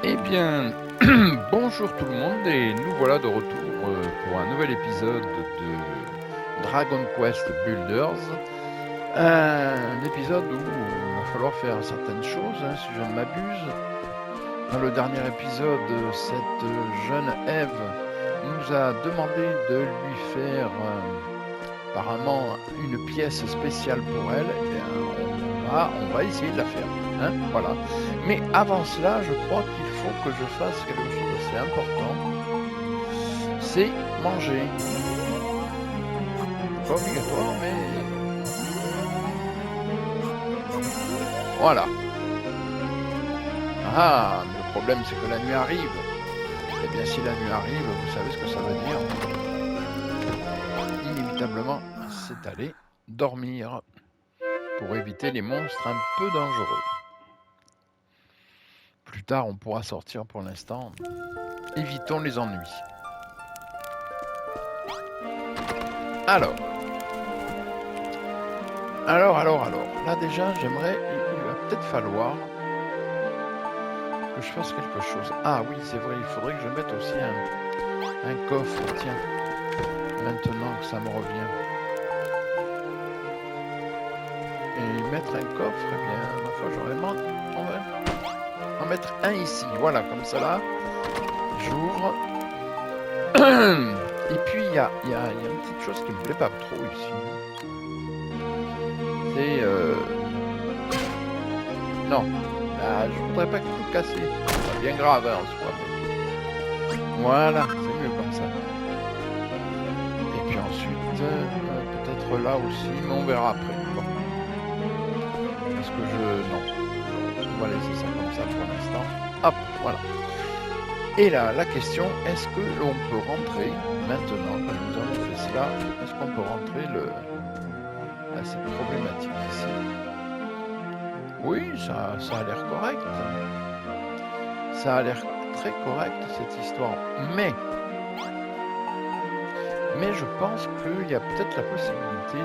Eh bien, bonjour tout le monde et nous voilà de retour pour un nouvel épisode de Dragon Quest Builders. Un épisode où il va falloir faire certaines choses, si je ne m'abuse. Dans le dernier épisode, cette jeune Eve nous a demandé de lui faire apparemment une pièce spéciale pour elle. Eh bien, on va essayer de la faire. Voilà. Mais avant cela, je crois qu'il faut que je fasse quelque chose d'assez important. C'est manger. Pas obligatoire, mais... Voilà. Ah, mais le problème c'est que la nuit arrive. Eh bien, si la nuit arrive, vous savez ce que ça veut dire. Inévitablement, c'est aller dormir pour éviter les monstres un peu dangereux. Plus tard, on pourra sortir. Pour l'instant, évitons les ennuis. Alors. Là déjà, j'aimerais... Il va peut-être falloir que je fasse quelque chose. Ah oui, c'est vrai, il faudrait que je mette aussi un coffre. Tiens, maintenant que ça me revient. Et mettre un coffre, eh bien, ma foi, on va en mettre un ici. Voilà, comme ça là. J'ouvre. Et puis, il y a une petite chose qui me plaît pas trop ici. C'est... Non. Là, je voudrais pas tout casser. C'est bien grave, en soi. Mais... Voilà, c'est mieux comme ça. Et puis ensuite, peut-être là aussi, mais on verra après. Bon. Est-ce que non. On va laisser ça comme ça pour l'instant. Hop, voilà. Et là, la question, est-ce que l'on peut rentrer, maintenant, que nous avons fait cela, est-ce qu'on peut rentrer à cette problématique ici? Oui, ça a l'air correct. Ça a l'air très correct, cette histoire. Mais je pense qu'il y a peut-être la possibilité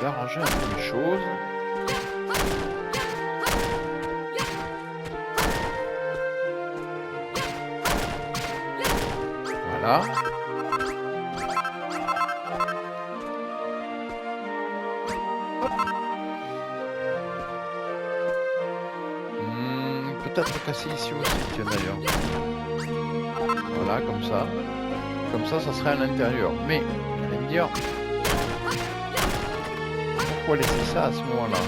d'arranger un peu les choses. Voilà. Peut-être casser ici aussi, tiens d'ailleurs. Voilà, comme ça. Comme ça serait à l'intérieur. Mais, vous allez me dire, pourquoi laisser ça à ce moment-là?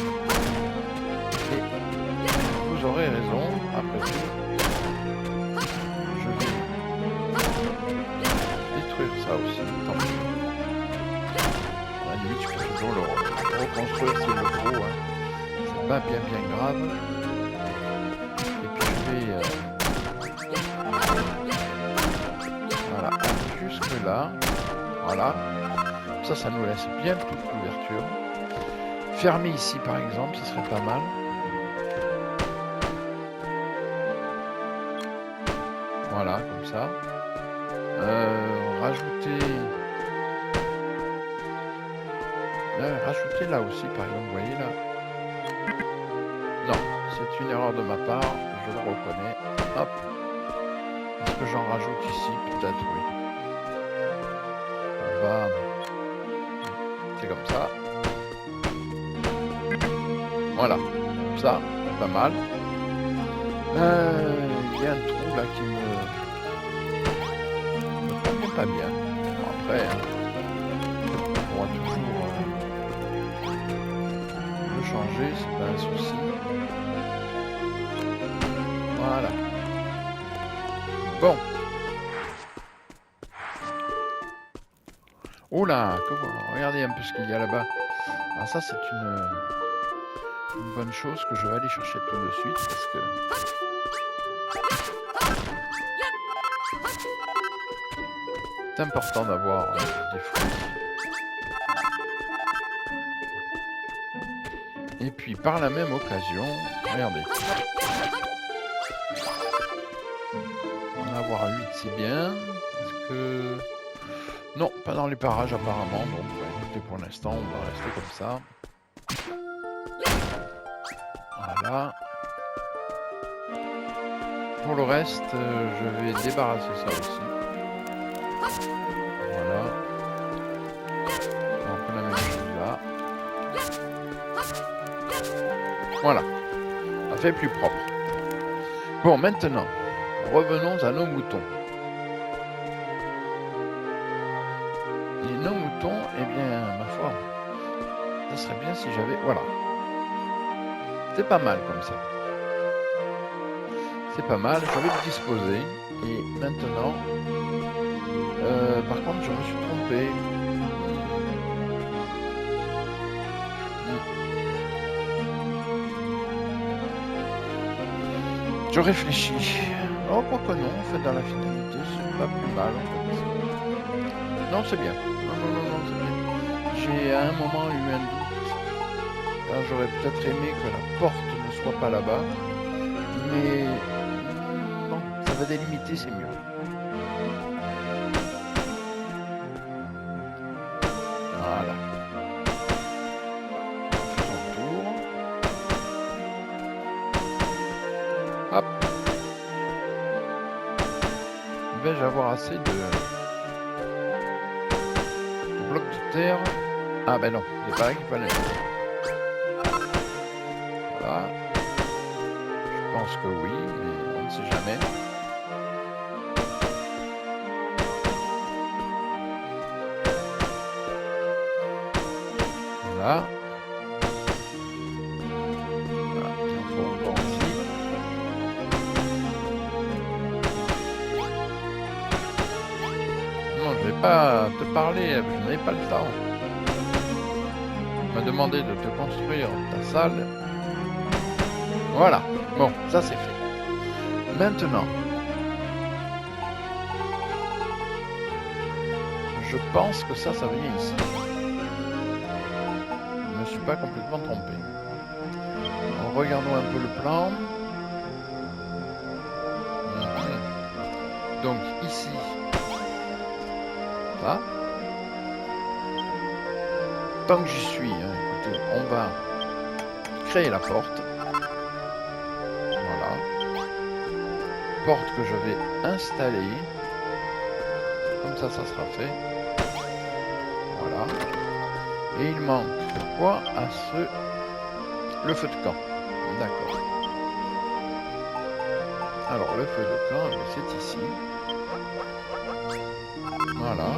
Et vous aurez raison, après tout. Je vais détruire ça aussi. Tant pis. À la nuit, tu peux toujours le reconstruire s'il le faut. C'est pas bien grave. Et puis je vais... Voilà, jusque là. Voilà. Ça nous laisse bien toute couverture. Fermer ici par exemple, ce serait pas mal. Voilà, comme ça. Rajouter là aussi, par exemple, vous voyez là. Non, c'est une erreur de ma part, je le reconnais. Hop. Est-ce que j'en rajoute ici? Peut-être, oui. On va... C'est comme ça. Voilà. Comme ça, pas mal. Il y a un trou là qui me convient pas bien. Bon, après, on pourra toujours le changer, c'est pas un souci. Voilà. Bon. Oula, regardez un peu ce qu'il y a là-bas. Alors ça, c'est une bonne chose que je vais aller chercher tout de suite parce que... C'est important d'avoir des fruits. Et puis par la même occasion, regardez. On va en avoir 8, c'est bien. Est-ce que... Non, pas dans les parages apparemment. Donc écoutez, pour l'instant, on va rester comme ça. Voilà. pour le reste, je vais débarrasser ça aussi. Voilà. Donc la même chose là. Voilà. Ça fait plus propre. Bon, maintenant, revenons à nos moutons. Et nos moutons, eh bien, ma foi, ça serait bien si j'avais... Voilà. C'est pas mal comme ça. C'est pas mal, je vais le disposer. Et maintenant... par contre, je me suis trompé. Je réfléchis. Oh, quoi que non, en fait, dans la finalité, c'est pas plus mal, en fait. Non, c'est bien. Non, c'est bien. J'ai à un moment eu un doute. Alors, j'aurais peut-être aimé que la porte ne soit pas là-bas. Mais... non, ça va délimiter, c'est mieux. Voilà. Faisons le tour. Hop. Vais-je avoir assez de blocs de terre? Ah ben non, c'est pareil qu'il fallait. Voilà. Je pense que oui, mais on ne sait jamais. Voilà. Voilà, il en faut encore ici. Non, je vais pas te parler, je n'ai pas le temps. On m'a demandé de te construire ta salle. Voilà, bon, ça c'est fait. Maintenant, je pense que ça vient ici. Je ne me suis pas complètement trompé. Alors, regardons un peu le plan. Donc ici, là. Tant que j'y suis, hein, écoutez, on va créer la porte. Voilà. Porte que je vais installer. Comme ça sera fait. Voilà. Et il manque quoi à le feu de camp. D'accord. Alors, le feu de camp, c'est ici. Voilà.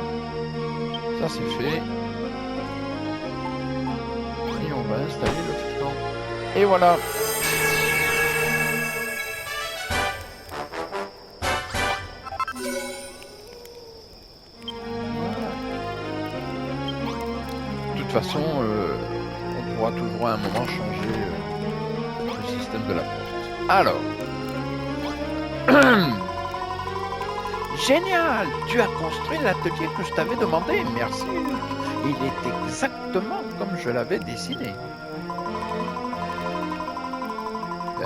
Ça, c'est fait. Et on va installer le feu de camp. Et voilà. De toute façon, on pourra toujours à un moment changer le système de la porte. Alors. Génial! Tu as construit l'atelier que je t'avais demandé. Merci. Il est exactement comme je l'avais dessiné.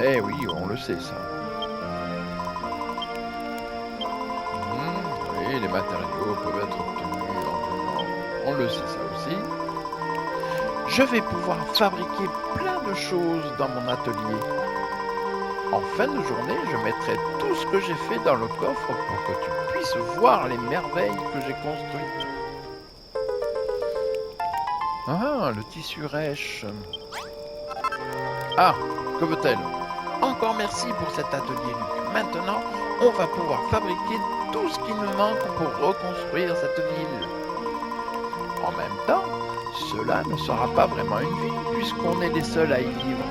Eh oui, on le sait ça. Oui, les matériaux peuvent être obtenus en venant. On le sait ça aussi. Je vais pouvoir fabriquer plein de choses dans mon atelier. En fin de journée, je mettrai tout ce que j'ai fait dans le coffre pour que tu puisses voir les merveilles que j'ai construites. Ah, le tissu rêche. Ah, que veut-elle? Encore merci pour cet atelier, Luc. Maintenant, on va pouvoir fabriquer tout ce qui nous manque pour reconstruire cette ville. En même temps, cela ne sera pas vraiment une ville puisqu'on est les seuls à y vivre.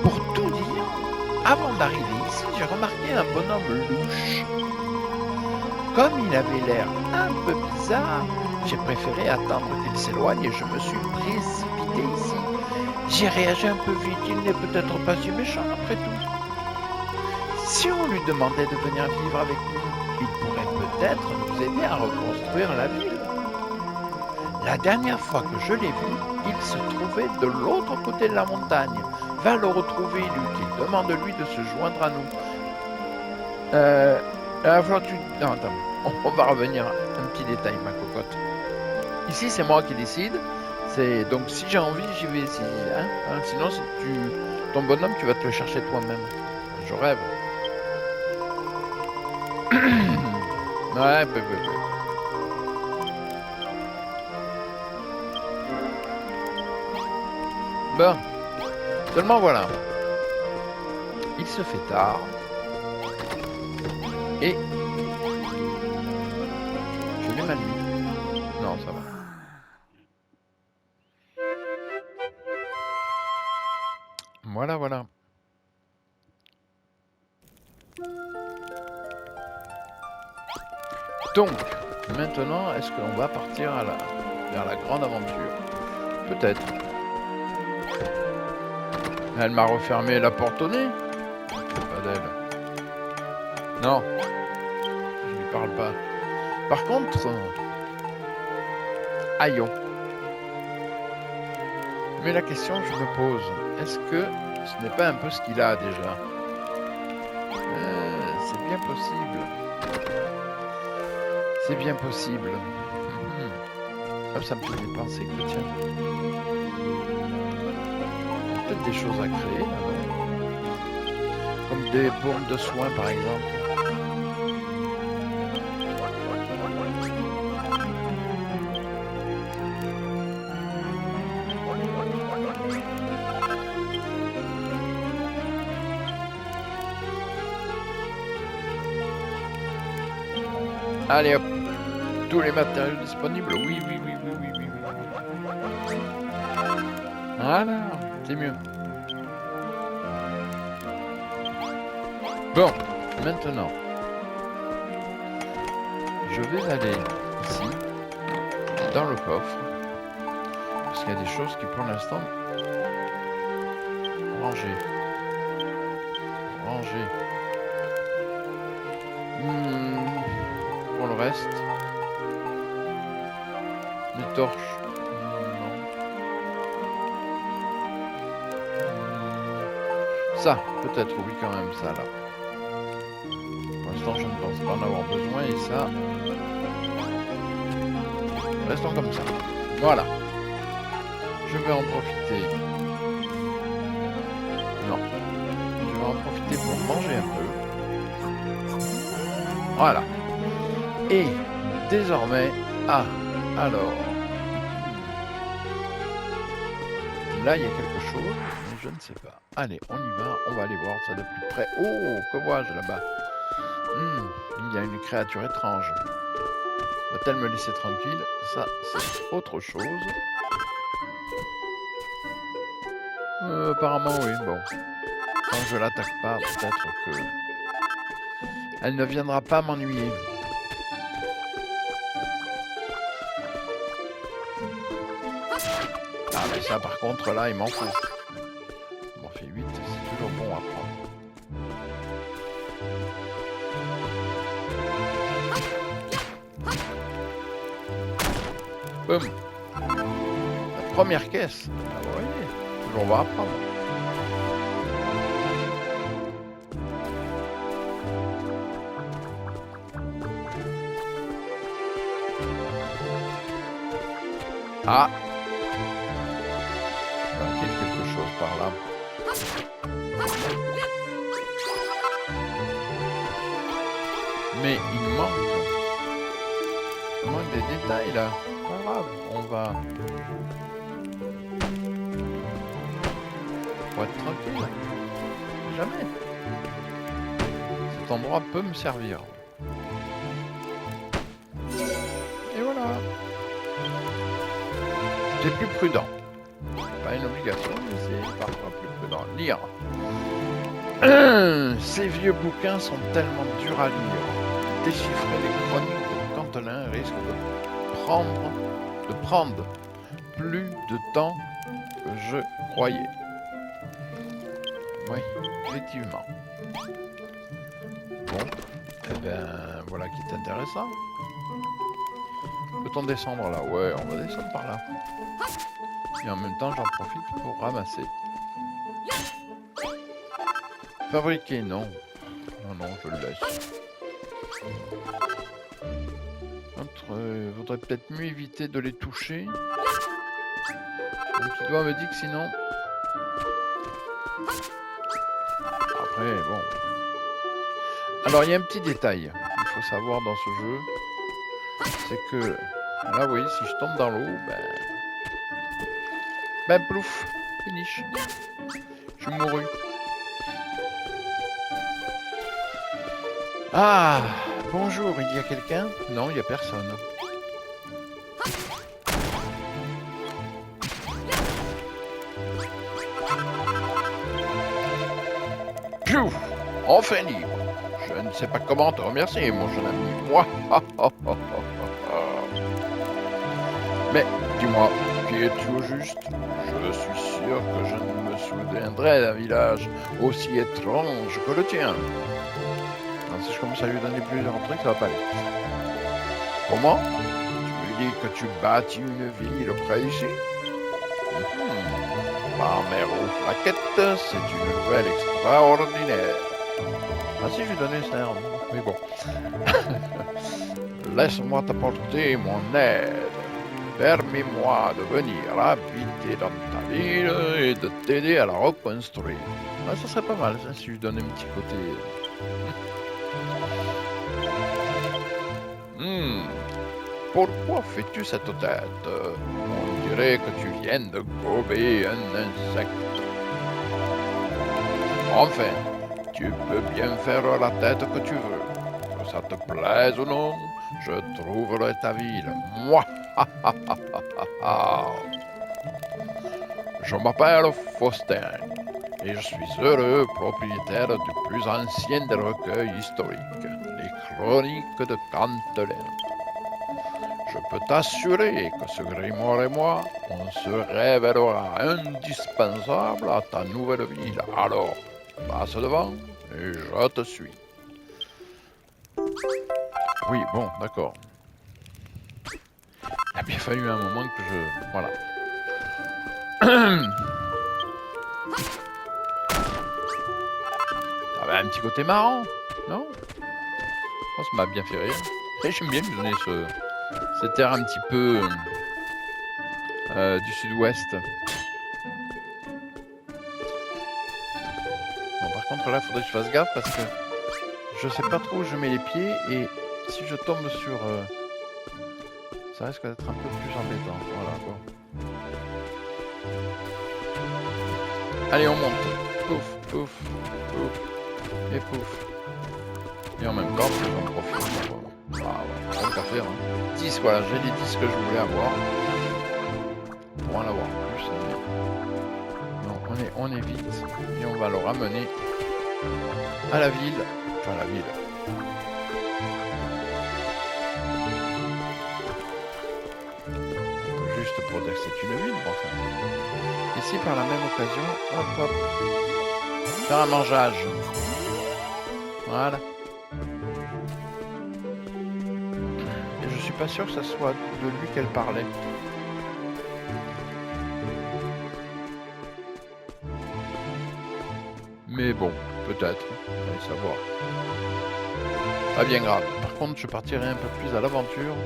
Pour tout dire, avant d'arriver ici, j'ai remarqué un bonhomme louche. Comme il avait l'air un peu bizarre, j'ai préféré attendre qu'il s'éloigne et je me suis précipité ici. J'ai réagi un peu vite, il n'est peut-être pas si méchant après tout. Si on lui demandait de venir vivre avec nous, il pourrait peut-être nous aider à reconstruire la ville. La dernière fois que je l'ai vu, il se trouvait de l'autre côté de la montagne. Va le retrouver, Luc, et demande-lui de se joindre à nous. Non, attends, on va revenir à un petit détail, ma cocotte. Ici, c'est moi qui décide. Donc, si j'ai envie, j'y vais ici. Sinon, si ton bonhomme, tu vas te le chercher toi-même. Je rêve. Ouais, Bon, seulement voilà. Il se fait tard. Et... je l'ai mal mis. Non, ça va. Voilà, voilà. Donc, maintenant, est-ce qu'on va partir vers la grande aventure? Peut-être. Elle m'a refermé la porte au nez. Pas d'elle. Non. Je lui parle pas. Par contre... Aïe. Mais la question que je me pose, est-ce que ce n'est pas un peu ce qu'il a déjà? C'est bien possible. C'est bien possible. Ça me fait penser que tiens. Peut-être des choses à créer là, non? Comme des bombes de soins par exemple. Allez hop, tous les matériaux disponibles, oui. Voilà, c'est mieux. Bon, maintenant, je vais aller ici, dans le coffre, parce qu'il y a des choses qui pour l'instant... Ranger. Pour le reste, les torches, non. Ça, peut-être, oui, quand même, ça, là. Pour l'instant, je ne pense pas en avoir besoin, et ça... Restons comme ça. Voilà. Je vais en profiter. Non. Je vais en profiter pour manger un peu. Voilà. Et désormais, alors, là il y a quelque chose, mais je ne sais pas. Allez, on y va, on va aller voir ça de plus près. Oh, que vois-je là-bas? Il y a une créature étrange. Va-t-elle me laisser tranquille? Ça, c'est autre chose. Apparemment, oui, bon. Quand je l'attaque pas, peut-être que... elle ne viendra pas m'ennuyer. Ah mais ça par contre là il m'en faut. Il m'en fait 8, c'est toujours bon à prendre. Boum. La première caisse. Ah vous voyez, toujours bon à prendre. Ah, il y a quelque chose par là. Mais il manque des détails là. Pas grave, on va être tranquille. Jamais. Cet endroit peut me servir. Et voilà. C'est plus prudent. Pas une obligation, mais c'est parfois plus prudent. Lire. Ces vieux bouquins sont tellement durs à lire. Déchiffrer les chroniques de Cantelin risque de prendre plus de temps que je croyais. Oui, effectivement. Bon, eh bien, voilà qui est intéressant. Peut-on descendre là? Ouais, on va descendre par là. Et en même temps, j'en profite pour ramasser. Fabriquer, non. Non, je le laisse. Vaudrait peut-être mieux éviter de les toucher. Donc, tu dois me dire que sinon... Après, bon... Alors, il y a un petit détail. qu'il faut savoir dans ce jeu, c'est que, là oui, si je tombe dans l'eau, ben plouf, finish. Je suis mouru. Ah, bonjour, il y a quelqu'un? Non, il n'y a personne. Piouf, enfin libre. Je ne sais pas comment te remercier, mon jeune ami. Moi. Mais, dis-moi, qui es-tu au juste? Je suis sûr que je ne me souviendrai d'un village aussi étrange que le tien. Alors, si je commence à lui donner plusieurs trucs, ça va pas aller. Comment? Tu lui dis que tu bâtis une ville près d'ici? Ma mère ouvre la quête, c'est une nouvelle extraordinaire. Ah si, je lui donnais ça, mais bon. Laisse-moi t'apporter mon aide. Permets-moi de venir habiter dans ta ville et de t'aider à la reconstruire. Ah, ça serait pas mal, ça, si je lui donnais un petit côté... Pourquoi fais-tu cette tête? On dirait que tu viens de gober un insecte. Enfin, tu peux bien faire la tête que tu veux. Que ça te plaise ou non, je trouverai ta ville. Moi. Je m'appelle Faustin et je suis heureux propriétaire du plus ancien des recueils historiques, les Chroniques de Cantelin. Je peux t'assurer que ce grimoire et moi, on se révélera indispensable à ta nouvelle ville. Alors, passe devant et je te suis. Oui, bon, d'accord. Il a bien fallu un moment que je... Voilà. Ça avait un petit côté marrant, non? Oh, ça m'a bien fait rire. Et j'aime bien lui donner cet air un petit peu du sud-ouest. Bon, par contre là, il faudrait que je fasse gaffe parce que je sais pas trop où je mets les pieds et si je tombe sur... ça risque d'être un peu plus embêtant. Voilà, bon. Allez, on monte. Pouf, pouf, pouf. Et pouf. Et en même temps, j'en profite. Ah, tant qu'à faire. Hein. 10, voilà, j'ai les 10 que je voulais avoir. Pour en avoir plus. Non, on est vite. Et on va le ramener à la ville. Enfin, à la ville. Juste pour dire que c'est une ville, enfin. Et si par la même occasion, hop hop, faire un mangeage. Voilà. Et je suis pas sûr que ce soit de lui qu'elle parlait. Mais bon, peut-être, allez savoir. Pas bien grave. Par contre, je partirai un peu plus à l'aventure,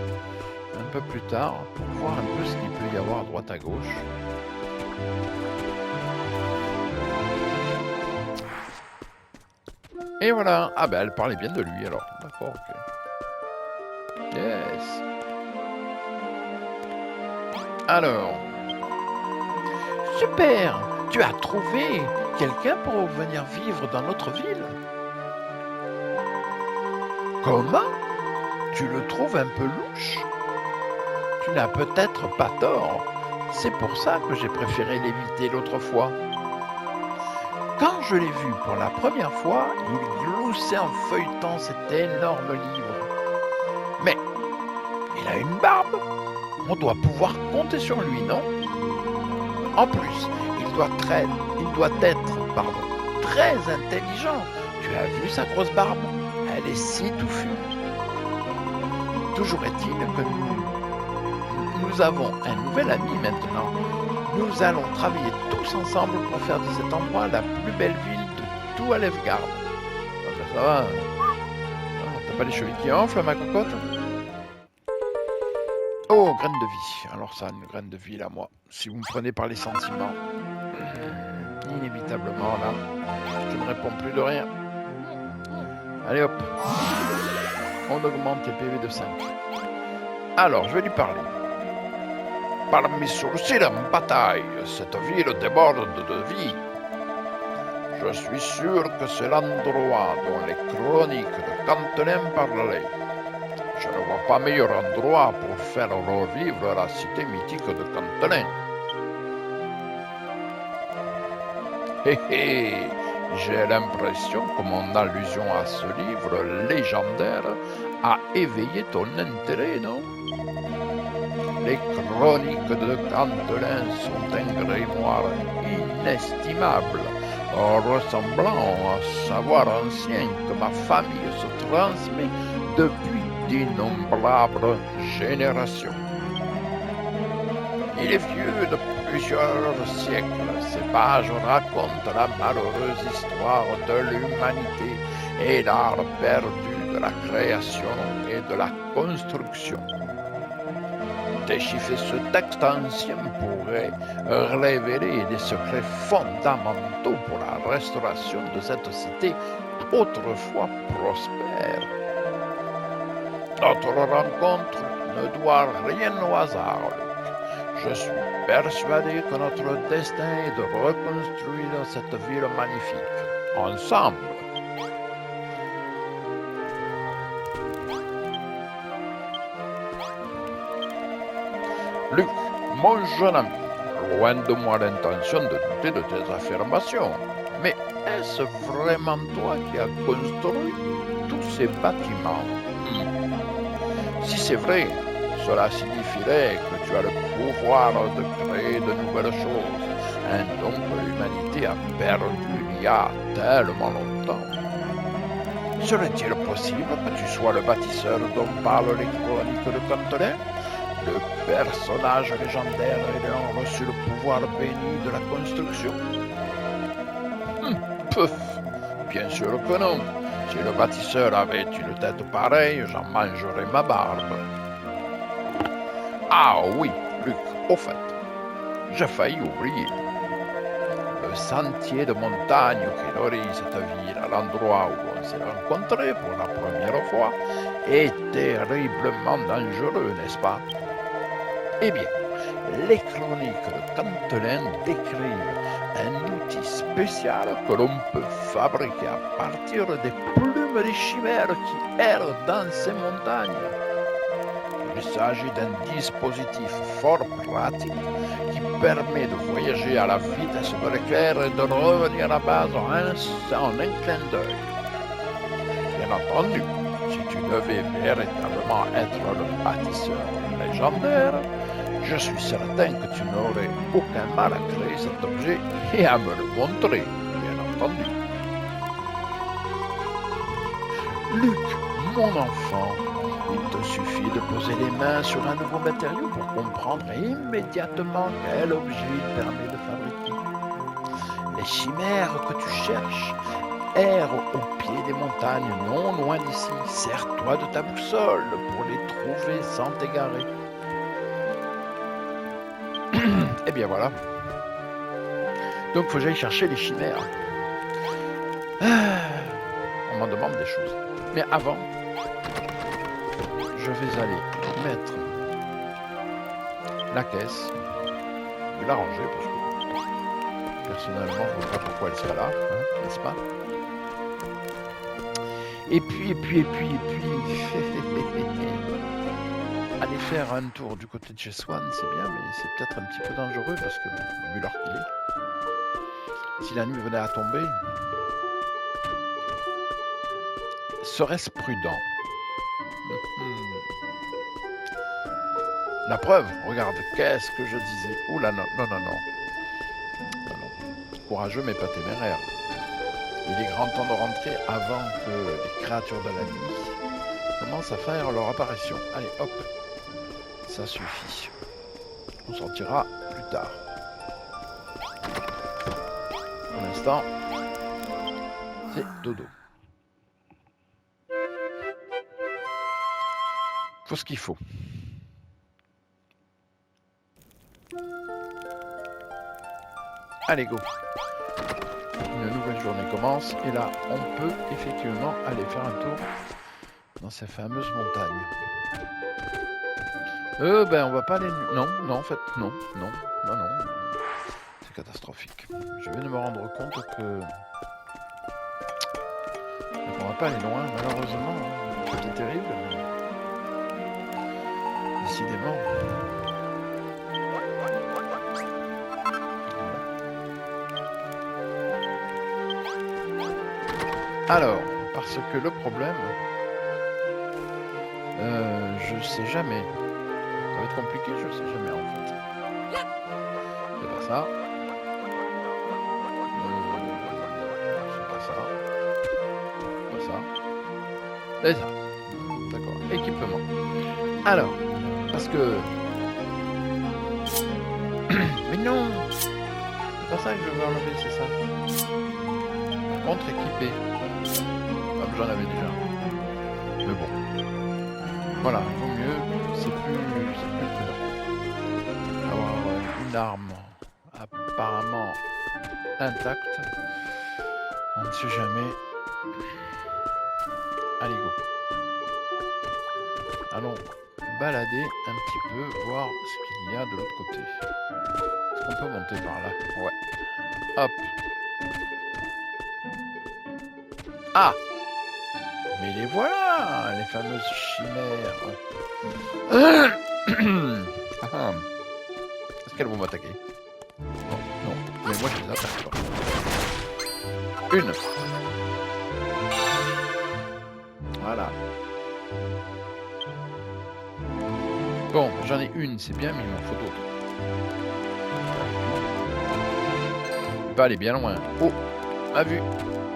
un peu plus tard, pour voir un peu ce qu'il peut y avoir à droite à gauche. Et voilà. Ah ben elle parlait bien de lui alors. D'accord, ok. Yes. Alors. Super. Tu as trouvé quelqu'un pour venir vivre dans notre ville? Comment? Tu le trouves un peu louche? Tu n'as peut-être pas tort. C'est pour ça que j'ai préféré l'éviter l'autre fois. Quand je l'ai vu pour la première fois, il gloussait en feuilletant cet énorme livre. Mais il a une barbe. On doit pouvoir compter sur lui, non? En plus, il doit être très intelligent. Tu as vu sa grosse barbe? Elle est si touffue. Toujours est-il que nous avons un nouvel ami maintenant. Nous allons travailler tous ensemble pour faire de cet endroit la plus belle ville de tout Alefgard. Ah ben ça va. T'as pas les chevilles qui enflent, ma cocotte? Oh, graine de vie. Alors ça, une graine de vie là, moi. Si vous me prenez par les sentiments, inévitablement là, je ne réponds plus de rien. Allez hop. On augmente les PV de 5. Alors, je vais lui parler. Parmi sourcils en bataille, cette ville déborde de vie. Je suis sûr que c'est l'endroit dont les chroniques de Cantelin parlaient. Je ne vois pas meilleur endroit pour faire revivre la cité mythique de Cantelin. Hé hé, j'ai l'impression que mon allusion à ce livre légendaire a éveillé ton intérêt, non? Les chroniques de Cantelin sont un grimoire inestimable, ressemblant à savoir ancien que ma famille se transmet depuis d'innombrables générations. Il est vieux de plusieurs siècles. Ces pages racontent la malheureuse histoire de l'humanité et l'art perdu de la création et de la construction. Déchiffrer ce texte ancien pourrait révéler des secrets fondamentaux pour la restauration de cette cité autrefois prospère. Notre rencontre ne doit rien au hasard, Luc. Je suis persuadé que notre destin est de reconstruire cette ville magnifique, ensemble. Luc, mon jeune ami, loin de moi l'intention de douter de tes affirmations, mais est-ce vraiment toi qui as construit tous ces bâtiments? Si c'est vrai, cela signifierait que tu as le pouvoir de créer de nouvelles choses, un don que l'humanité a perdu il y a tellement longtemps. Serait-il possible que tu sois le bâtisseur dont parlent les chroniques de Cantelin? Le personnage légendaire ayant reçu le pouvoir béni de la construction? Puf, bien sûr que non. Si le bâtisseur avait une tête pareille, j'en mangerais ma barbe. Ah oui, Luc, au fait, j'ai failli oublier. Le sentier de montagne qui nourrit cette ville, à l'endroit où on s'est rencontrés pour la première fois, est terriblement dangereux, n'est-ce pas? Eh bien, les chroniques de Cantelin décrivent un outil spécial que l'on peut fabriquer à partir des plumes des chimères qui errent dans ces montagnes. Il s'agit d'un dispositif fort pratique qui permet de voyager à la vitesse de l'éclair et de revenir à la base en un clin d'œil. Bien entendu, si tu devais véritablement être le bâtisseur légendaire, je suis certain que tu n'aurais aucun mal à créer cet objet et à me le montrer, bien entendu. Luc, mon enfant, il te suffit de poser les mains sur un nouveau matériau pour comprendre immédiatement quel objet il permet de fabriquer. Les chimères que tu cherches errent au pied des montagnes, non loin d'ici. Sers-toi de ta boussole pour les trouver sans t'égarer. Eh bien voilà. Donc il faut que j'aille chercher les chimères. On m'en demande des choses. Mais avant, je vais aller mettre la caisse. Je vais la ranger parce que personnellement je ne vois pas pourquoi elle serait là, hein, n'est-ce pas? Et puis aller faire un tour du côté de chez Swan, c'est bien, mais c'est peut-être un petit peu dangereux parce que, vu l'heure qu'il est, si la nuit venait à tomber, serait-ce prudent? La preuve, regarde, qu'est-ce que je disais? Oula, non. Courageux mais pas téméraire. Il est grand temps de rentrer avant que les créatures de la nuit commencent à faire leur apparition. Allez, hop. Ça suffit. On sortira plus tard. Pour l'instant, c'est dodo. Faut ce qu'il faut. Allez, go. Une nouvelle journée commence et là, on peut effectivement aller faire un tour dans ces fameuses montagnes. Ben on va pas aller... Non, en fait, non. C'est catastrophique. Je viens de me rendre compte que... on va pas aller loin, malheureusement. C'est terrible, mais... décidément. Alors, parce que le problème... je sais jamais. Ça va être compliqué, je sais jamais en fait. C'est pas ça. C'est pas ça. Pas ça. C'est ça. D'accord. Équipement. Alors, parce que... Mais non! C'est pas ça que je veux enlever, c'est ça. Par contre, équipé. Comme j'en avais déjà. Mais bon. Voilà, il vaut mieux, c'est plus prudent. Avoir une arme apparemment intacte, on ne sait jamais. Allez, go. Allons balader un petit peu, voir ce qu'il y a de l'autre côté. Est-ce qu'on peut monter par là? Ouais. Hop. Ah! Mais les voilà, les fameuses chimères. Est-ce qu'elles vont m'attaquer? Non, mais moi je les attaque pas. Une. Voilà. Bon, j'en ai une, c'est bien, mais il m'en faut d'autres. Je peux pas aller bien loin. Oh, m'a vu.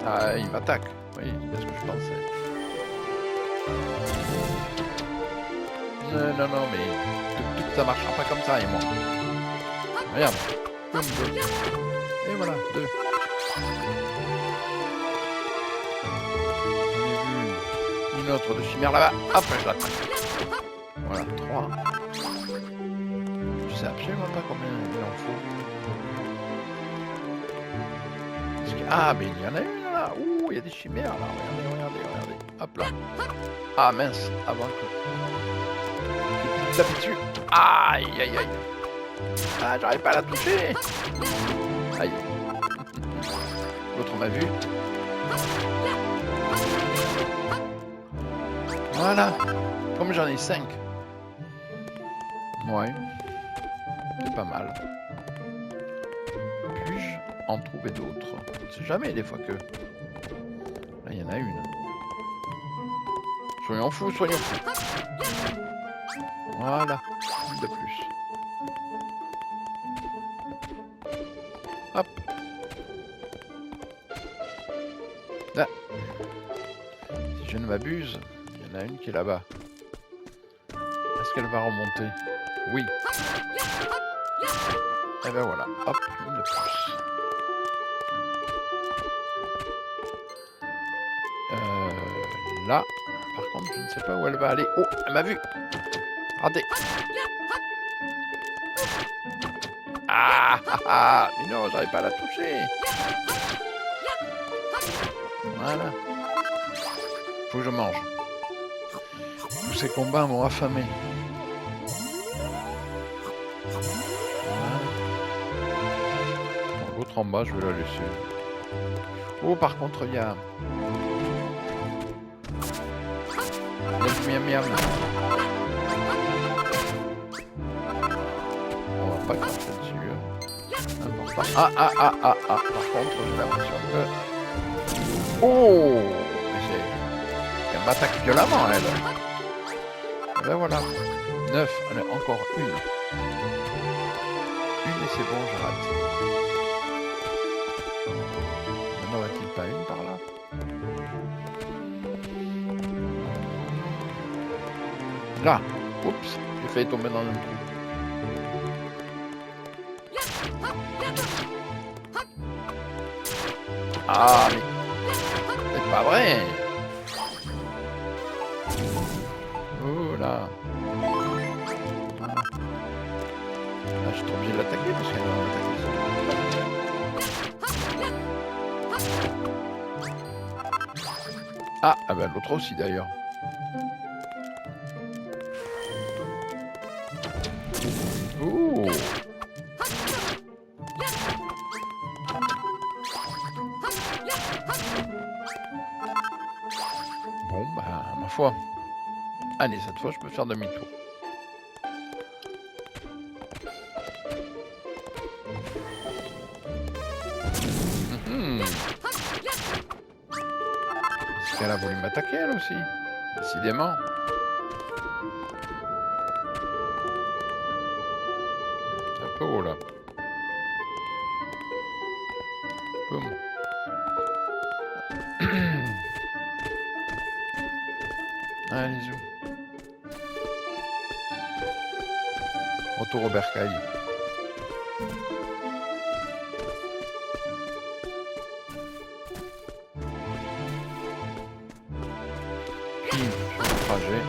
Ah, il m'attaque. Oui, c'est ce que je pensais. Non, mais ça marchera pas comme ça, et moi. Regarde. Une, deux. Et voilà, deux. J'en ai vu une autre de chimère là-bas. Hop, je l'attaque. Voilà, trois. Je sais absolument pas combien il en faut. Ah, mais il y en a une là. Ouh, il y a des chimères là. Regardez. Hop là. Ah mince, avant que... Tape dessus. Aïe. Ah, j'arrive pas à la toucher. Aïe. L'autre m'a vu. Voilà. Comme j'en ai 5. Ouais. C'est pas mal. Puis-je en trouver d'autres? On ne sait jamais des fois que... Là, il y en a une. Soyons fous. Voilà, une de plus. Hop. Là. Si je ne m'abuse, il y en a une qui est là-bas. Est-ce qu'elle va remonter? Oui. Et ben voilà, hop, une de plus. Là, par contre, je ne sais pas où elle va aller. Oh, elle m'a vu. Raté. Ah, mais non, j'arrive pas à la toucher. Voilà. Faut que je mange. Tous ces combats m'ont affamé. Voilà. Bon, l'autre en bas, je vais la laisser. Oh, par contre, il y a... Miam. On va pas cracher dessus. Important. Ah. Par contre, j'ai l'impression que... Oh, elle m'attaque violemment, elle. Et ben voilà. 9. On a encore une. Une et c'est bon, je rate. N'en aurait-il pas une par là? Là, oups, j'ai failli tomber dans un trou. Ah, mais c'est pas vrai. Oh là. Là, je suis trop obligé de l'attaquer parce qu'elle va m'attaquer. Ah, ben l'autre aussi d'ailleurs. ma foi. Allez, cette fois, je peux faire demi-tour. Est-ce qu'elle a voulu m'attaquer, elle aussi? Décidément. C'est un peu haut, là. Boum. Allez, où? Retour au bercail. Sur le trajet.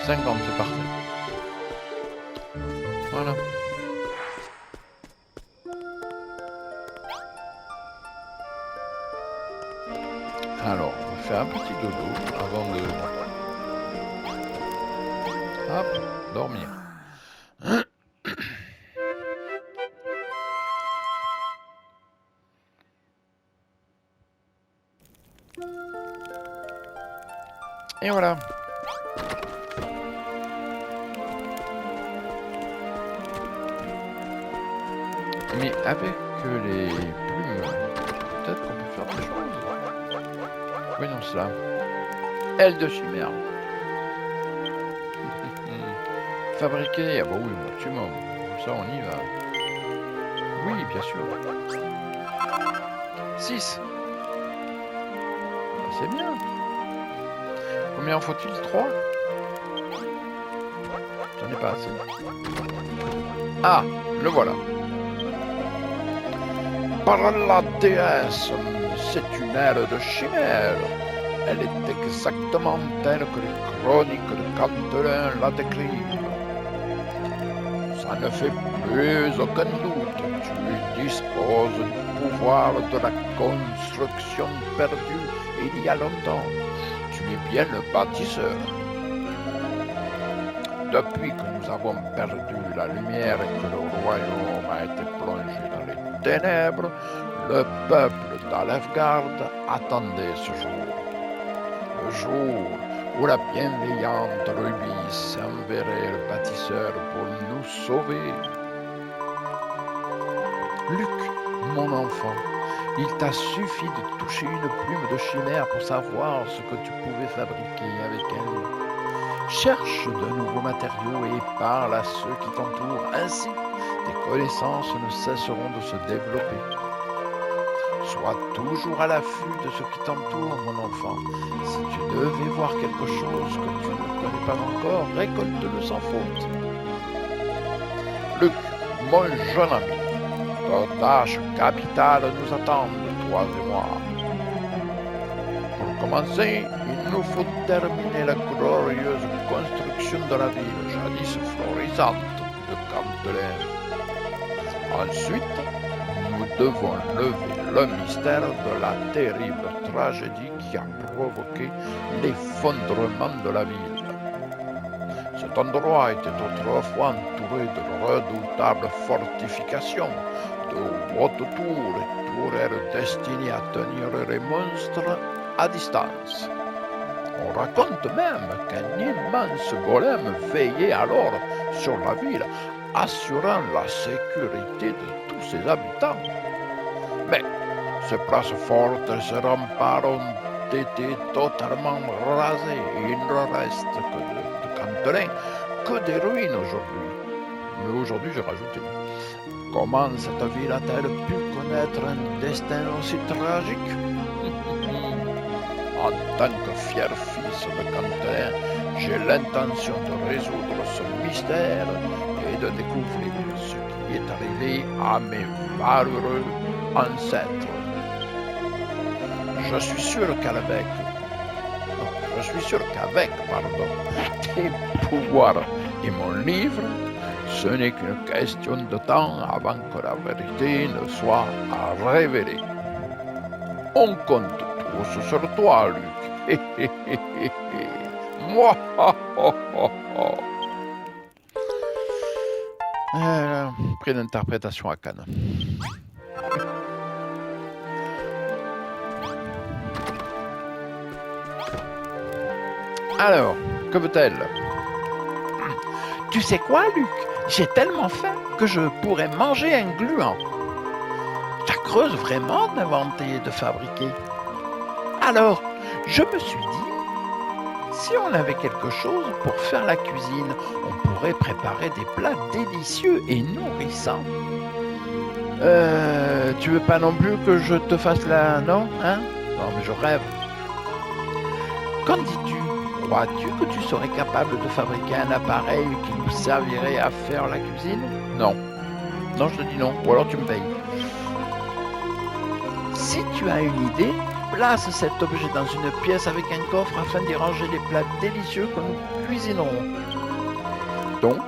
C'est parfait. Voilà. Alors, on va faire un petit dodo avant de... Hop, dormir. Et voilà. Mais avec les plumes, peut-être qu'on peut faire des choses. Voyons cela. Aile de chimère. Fabriquer. Ah bah oui, maximum. Ça, on y va. Oui, bien sûr. 6. C'est bien. Combien en faut-il? 3? J'en ai pas assez. Ah, le voilà. Par la déesse, c'est une aile de chimère. Elle est exactement telle que les chroniques de Cantelin la décrivent. Ça ne fait plus aucun doute. Tu disposes du pouvoir de la construction perdue il y a longtemps. Tu es bien le bâtisseur. Depuis que nous avons perdu la lumière et que le royaume a été plongé dans les ténèbres, le peuple d'Alefgard attendait ce jour. Le jour où la bienveillante Rubis enverrait le bâtisseur pour nous sauver. Luc, mon enfant, il t'a suffi de toucher une plume de chimère pour savoir ce que tu pouvais fabriquer avec elle. Cherche de nouveaux matériaux et parle à ceux qui t'entourent. Ainsi, tes connaissances ne cesseront de se développer. Sois toujours à l'affût de ce qui t'entoure, mon enfant. Si tu devais voir quelque chose que tu ne connais pas encore, récolte-le sans faute. Luc, mon jeune ami, nos tâches capitales nous attendent, toi et moi. Pour commencer, il nous faut terminer la glorieuse construction de la ville, jadis florisante de Cantelin. Ensuite, nous devons lever le mystère de la terrible tragédie qui a provoqué l'effondrement de la ville. Cet endroit était autrefois entouré de redoutables fortifications, de hautes tours et tourelles destinées à tenir les monstres à distance. On raconte même qu'un immense golem veillait alors sur la ville, assurant la sécurité de tous ses habitants. Mais ces places fortes et ces remparts ont été totalement rasés et il ne reste que de Cantelin que des ruines aujourd'hui. Mais aujourd'hui, j'ai rajouté. Comment cette ville a-t-elle pu connaître un destin aussi tragique? En tant que fier fils de Cantelin, j'ai l'intention de résoudre ce mystère et de découvrir ce qui est arrivé à mes valeureux ancêtres. Je suis sûr qu'avec tes pouvoirs et mon livre, Ce n'est qu'une question de temps avant que la vérité ne soit révélée. On compte tous sur toi, Luc. Moi. Prix d'interprétation à Cannes. Alors, que veut-elle? Tu sais quoi, Luc? J'ai tellement faim que je pourrais manger un gluant. Ça creuse vraiment d'inventer et de fabriquer. Alors, je me suis dit, si on avait quelque chose pour faire la cuisine, on pourrait préparer des plats délicieux et nourrissants. Tu veux pas non plus que je te fasse la... Non, hein? Non, mais je rêve. Qu'en dis-tu? Crois-tu que tu serais capable de fabriquer un appareil qui nous servirait à faire la cuisine? Non. Non, je te dis non. Ou alors tu me payes. Si tu as une idée, place cet objet dans une pièce avec un coffre afin d'y ranger les plats délicieux que nous cuisinerons. Donc,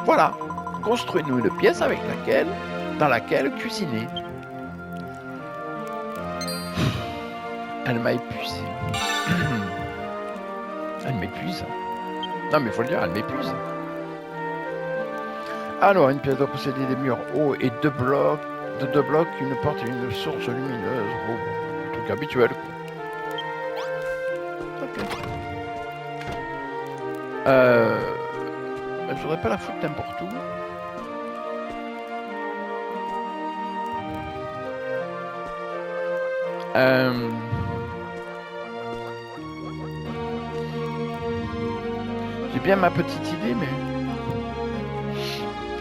voilà. Construis-nous une pièce dans laquelle cuisiner. Elle m'a épuisé. Elle m'épuise. Non, mais il faut le dire, elle m'épuise. Alors, une pièce doit posséder des murs hauts et deux blocs, une porte et une source lumineuse. Oh, truc habituel. Ok. Je voudrais pas la foutre n'importe où. J'ai bien ma petite idée, mais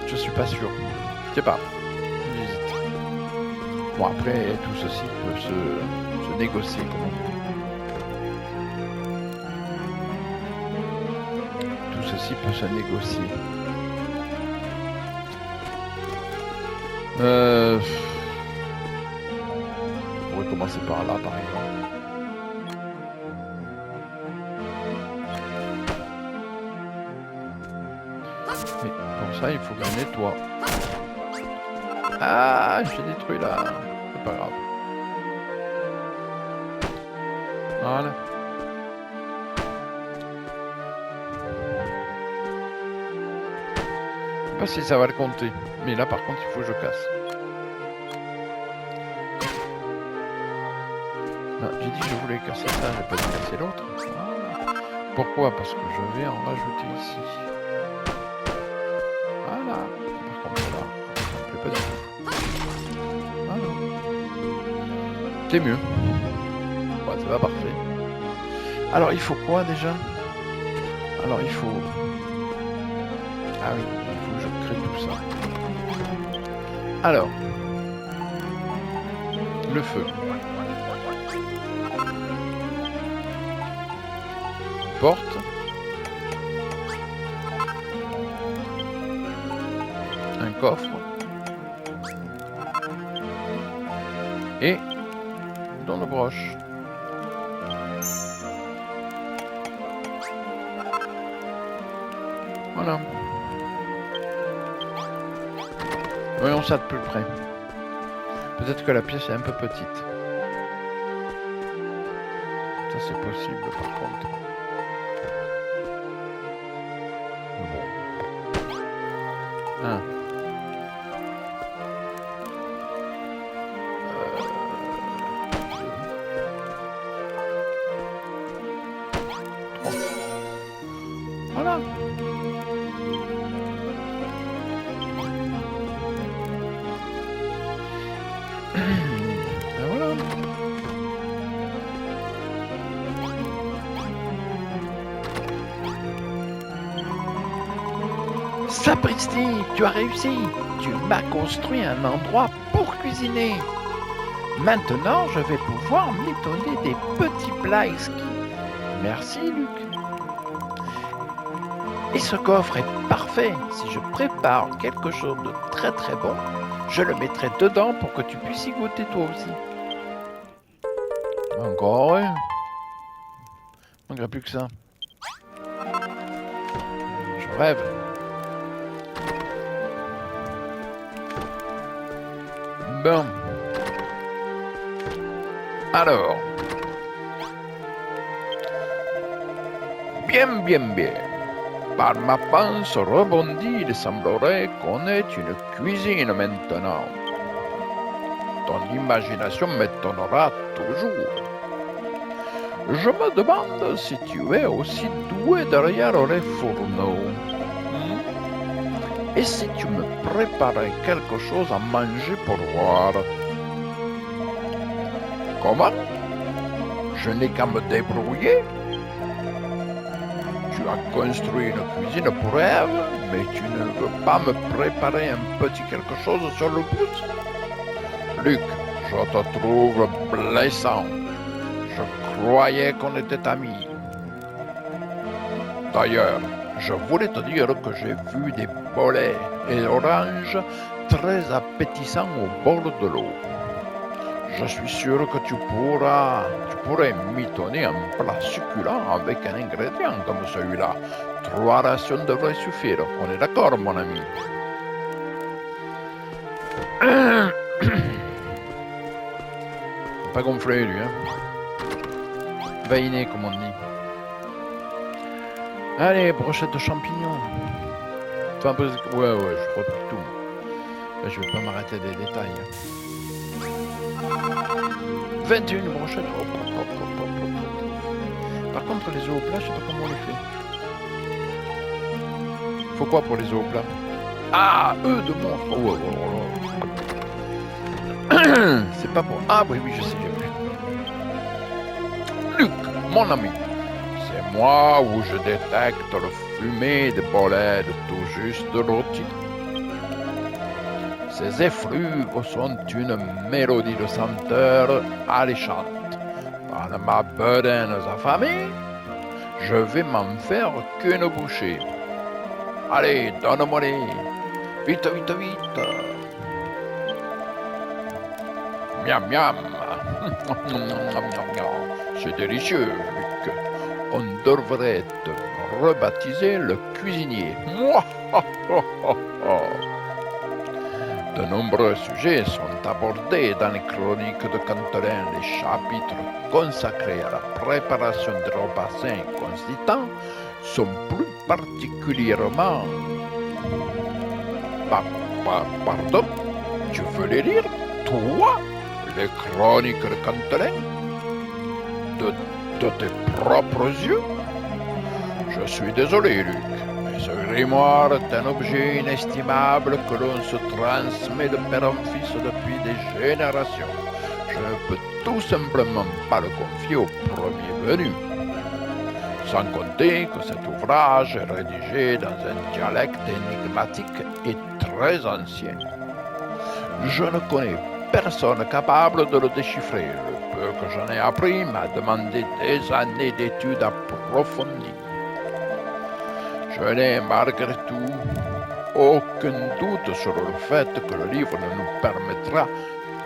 je suis pas sûr. Je sais pas. J'hésite. Bon, après, tout ceci peut se négocier. Tout ceci peut se négocier. On pourrait commencer par là, par exemple. Mais pour ça, il faut que je nettoie. Ah, j'ai détruit là. C'est pas grave. Voilà. Je sais pas si ça va le compter. Mais là, par contre, il faut que je casse. J'ai dit que je voulais casser ça, j'ai pas dit casser l'autre. Voilà. Pourquoi? Parce que je vais en rajouter ici. Voilà. Par contre là, ça me plaît pas du tout. Voilà. C'est mieux. Ouais, ça va parfait. Alors il faut quoi déjà? Alors il faut... Ah oui, il faut que je crée tout ça. Alors. Le feu. Porte. Un coffre. Et dans le broche. Voilà. Voyons ça de plus près. Peut-être que la pièce est un peu petite. Ça c'est possible par contre. Un. Voilà. Et voilà. Sapristi, tu as réussi. Tu m'as construit un endroit pour cuisiner. Maintenant, je vais pouvoir m'étonner des petits plats exquis. Merci, Luc. Et ce coffre est parfait. Si je prépare quelque chose de très très bon, je le mettrai dedans pour que tu puisses y goûter toi aussi. Encore un. Il ne manquerait plus que ça. Je rêve. Bon. Alors. Bien. Par ma pince rebondie, il semblerait qu'on ait une cuisine maintenant. Ton imagination m'étonnera toujours. Je me demande si tu es aussi doué derrière les fourneaux. Et si tu me préparais quelque chose à manger pour voir. Comment? Je n'ai qu'à me débrouiller. Tu as construit une cuisine pour Ève, mais tu ne veux pas me préparer un petit quelque chose sur le pouce? Luc, je te trouve blessant. Je croyais qu'on était amis. D'ailleurs, je voulais te dire que j'ai vu des bolets et oranges très appétissants au bord de l'eau. Je suis sûr que tu pourrais mitonner un plat succulent avec un ingrédient comme celui-là. 3 rations devraient suffire. On est d'accord, mon ami? Pas gonflé, lui, hein? Vainé, comme on dit. Allez, brochette de champignons. Enfin, ouais, je crois pour tout. Là, je vais pas m'arrêter des détails. 21 brochettes. Par contre, les œufs au plat, je sais pas comment on les fait. Faut quoi pour les œufs au plat? Ah, œufs de monstre. C'est pas pour... Ah oui, je sais, j'ai vu. Luc, mon ami. C'est moi où je détecte le fumé des bolets tout juste rôtis. Ces effluves sont une mélodie de senteur alléchante. Par ma bedaine affamée, je vais m'en faire qu'une bouchée. Allez, donne-moi-les. Vite. Miam. C'est délicieux, Luc. On devrait te rebaptiser le cuisinier. De nombreux sujets sont abordés dans les chroniques de Cantelin. Les chapitres consacrés à la préparation des repas sains et consistants sont plus particulièrement... Pardon? Tu veux les lire? Toi? Les chroniques de Cantelin? De tes propres yeux? Je suis désolé, Luc. Ce grimoire est un objet inestimable que l'on se transmet de père en fils depuis des générations. Je ne peux tout simplement pas le confier au premier venu. Sans compter que cet ouvrage est rédigé dans un dialecte énigmatique et très ancien. Je ne connais personne capable de le déchiffrer. Le peu que j'en ai appris m'a demandé des années d'études approfondies. Je n'ai malgré tout aucun doute sur le fait que le livre nous permettra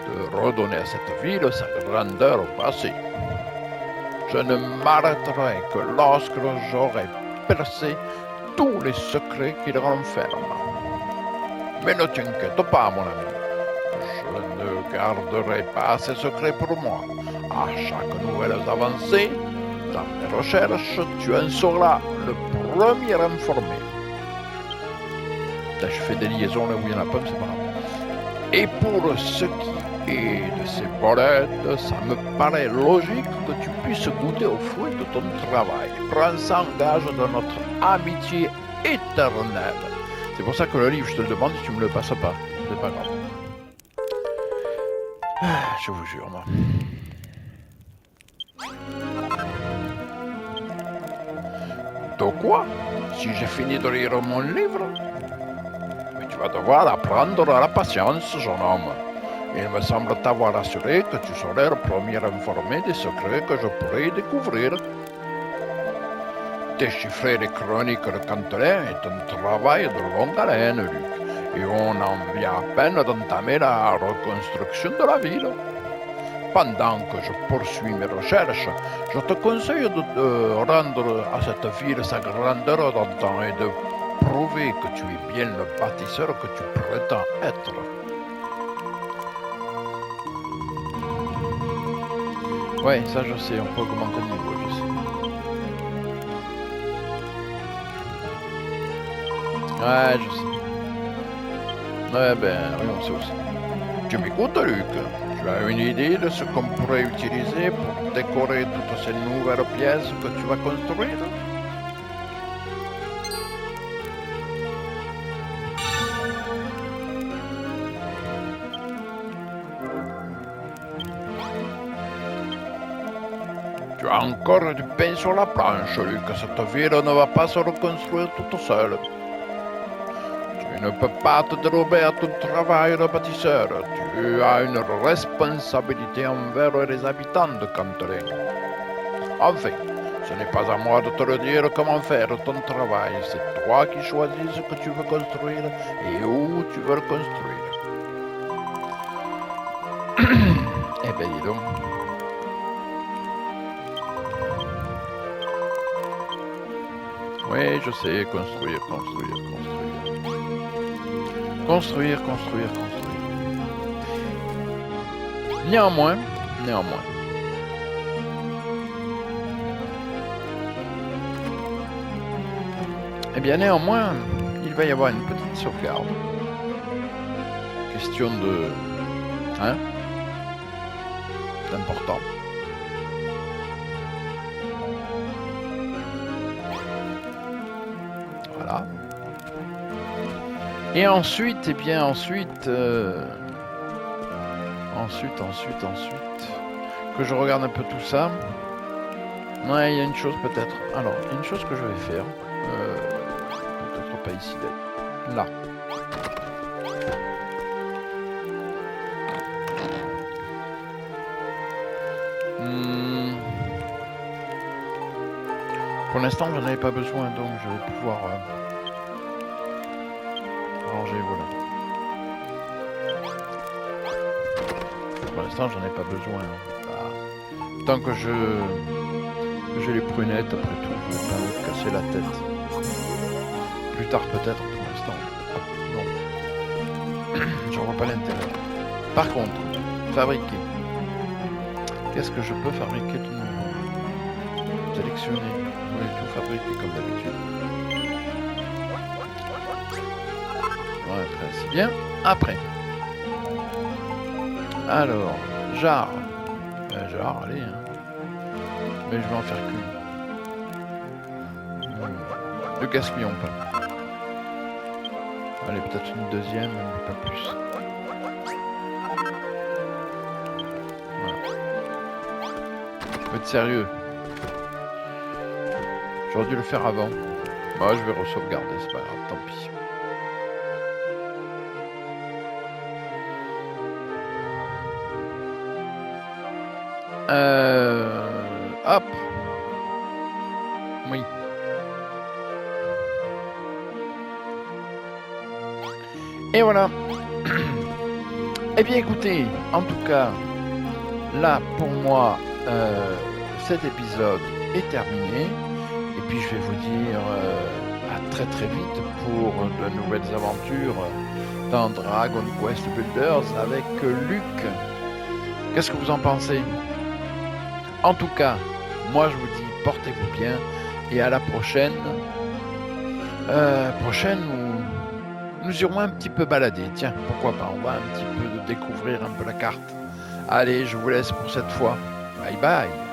de redonner à cette ville sa grandeur au passé. Je ne m'arrêterai que lorsque j'aurai percé tous les secrets qu'il renferme. Mais ne t'inquiète pas, mon ami. Je ne garderai pas ces secrets pour moi. À chaque nouvelle avancée, dans mes recherches, tu en seras le premier informé. Là, je fais des liaisons là où il n'y en a pas, mais c'est pas grave. Et pour ce qui est de ces bolettes, ça me paraît logique que tu puisses goûter aux fruits de ton travail. Prends ça en gage de notre amitié éternelle. C'est pour ça que le livre, je te le demande si tu me le passes pas. C'est pas grave. Je vous jure, moi. De quoi? Si j'ai fini de lire mon livre? Mais tu vas devoir apprendre la patience, jeune homme. Il me semble t'avoir assuré que tu serais le premier informé des secrets que je pourrais découvrir. Déchiffrer les chroniques de Cantelin est un travail de longue haleine, Luc, et on en vient à peine d'entamer la reconstruction de la ville. Pendant que je poursuis mes recherches, je te conseille de rendre à cette ville sa grandeur d'antan et de prouver que tu es bien le bâtisseur que tu prétends être. Ouais, ça je sais, on peut augmenter le niveau, je sais. Ouais, je sais. Ouais, ben, oui, on sait aussi. Tu m'écoutes, Luc? Tu as une idée de ce qu'on pourrait utiliser pour décorer toutes ces nouvelles pièces que tu vas construire? Tu as encore du pain sur la planche, Luc. Cette ville ne va pas se reconstruire toute seule. Tu ne peux pas te dérober à ton travail de bâtisseur. Tu as une responsabilité envers les habitants de Cantelin. Enfin, ce n'est pas à moi de te le dire comment faire ton travail. C'est toi qui choisis ce que tu veux construire et où tu veux le construire. Eh ben dis donc. Oui, je sais, construire. Construire. Néanmoins. Eh bien, néanmoins, il va y avoir une petite sauvegarde. Question de... Hein? C'est important. Voilà. Et ensuite, eh bien, ensuite, que je regarde un peu tout ça. Ouais, il y a une chose peut-être. Alors, il y a une chose que je vais faire. Peut-être pas ici d'ailleurs. Là. Pour l'instant, j'en avais pas besoin, donc je vais pouvoir ranger, voilà. Pour l'instant, j'en ai pas besoin. Bah, tant que j'ai les prunettes, après tout, je vais pas me casser la tête. Plus tard peut-être, pour l'instant. Non. J'en vois pas l'intérêt. Par contre, fabriquer. Qu'est-ce que je peux fabriquer de nouveau? Sélectionner. Oui, tout fabriquer comme d'habitude. Ouais, très bien. Après. Alors, jarre. Jarre, allez. Hein. Mais je vais en faire qu'une. De gaspillons pas. Allez, peut-être une deuxième, mais pas plus. Voilà. Faut être sérieux. J'aurais dû le faire avant. Moi, je vais re-sauvegarder, c'est pas grave, tant pis. Hop. Oui. Et voilà. Eh bien écoutez, en tout cas, là pour moi, cet épisode est terminé. Et puis je vais vous dire à très vite pour de nouvelles aventures dans Dragon Quest Builders avec Luc. Qu'est-ce que vous en pensez? En tout cas, moi je vous dis portez-vous bien et à la prochaine. Prochaine où nous irons un petit peu balader. Tiens, pourquoi pas, on va un petit peu découvrir un peu la carte. Allez, je vous laisse pour cette fois. Bye bye.